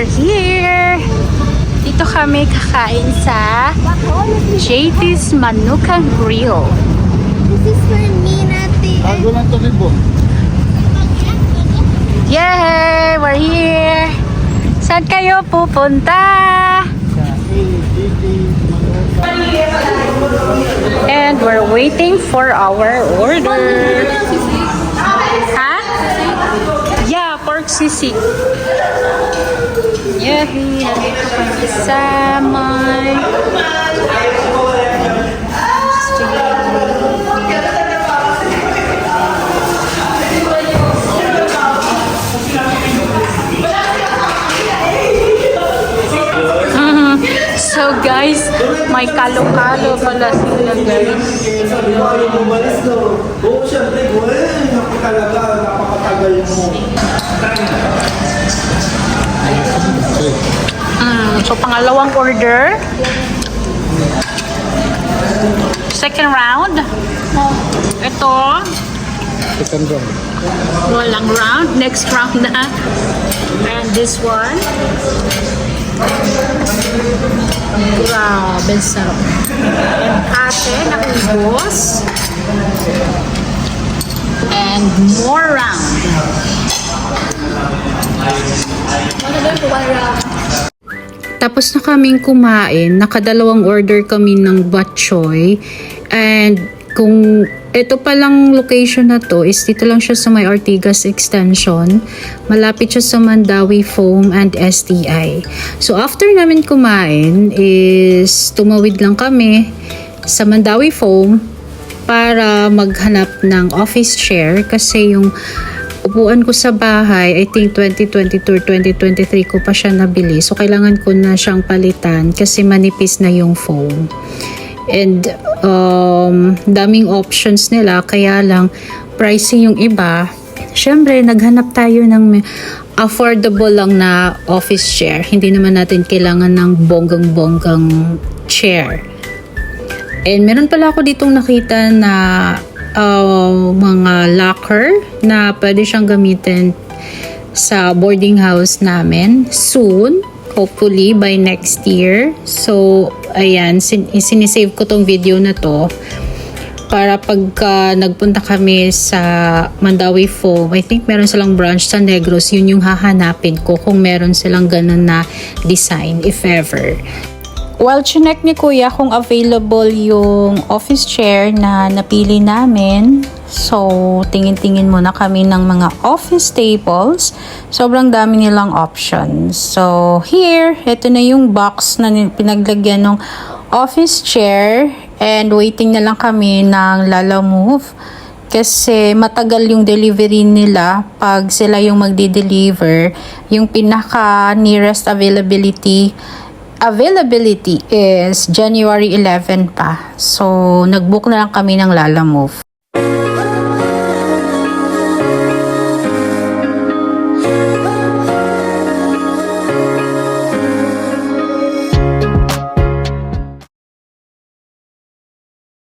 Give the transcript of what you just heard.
we're here. Dito kami kakain sa JT's Manukang Grill. This is for me, Nati. Bago lang ito, Libo. Yay! We're here! Saan kayo pupunta? And we're waiting for our order. Ha? Yeah, pork sisig. Yeah, nandito kami sa may So guys, may kalo-kalo pala sila guys. So pangalawang order. Second round. Ito. Second round. Walang round. Next round na. And this one. Grabe, sarap. And ate, nakubos. And more round. Tapos na kaming kumain, nakadalawang order kami ng bok choy. And kung ito palang location na to is dito lang siya sa may Ortigas Extension. Malapit siya sa Mandawi Foam and STI. So after namin kumain is tumawid lang kami sa Mandawi Foam para maghanap ng office chair kasi yung upuan ko sa bahay, I think 2022 or 2023 ko pa siya nabili. So kailangan ko na siyang palitan kasi manipis na yung foam. And daming options nila, kaya lang pricing yung iba. Syempre naghanap tayo ng affordable lang na office chair. Hindi naman natin kailangan ng bonggang-bonggang chair. And meron pala ako ditong nakita na mga locker na pwede siyang gamitin sa boarding house namin soon. Hopefully by next year. So, ayan, sinisave ko tong video na to para pagka nagpunta kami sa Mandawi Foam, I think meron silang branch sa Negros, yun yung hahanapin ko kung meron silang ganun na design, if ever. Well, chinek ni Kuya kung available yung office chair na napili namin. So, tingin-tingin muna kami ng mga office tables. Sobrang dami nilang options. So, here, ito na yung box na pinaglagyan ng office chair. And waiting na lang kami ng Lalamove. Kasi matagal yung delivery nila pag sila yung magdi-deliver. Yung pinaka nearest availability is January 11 pa. So, nag-book na lang kami ng Lalamove.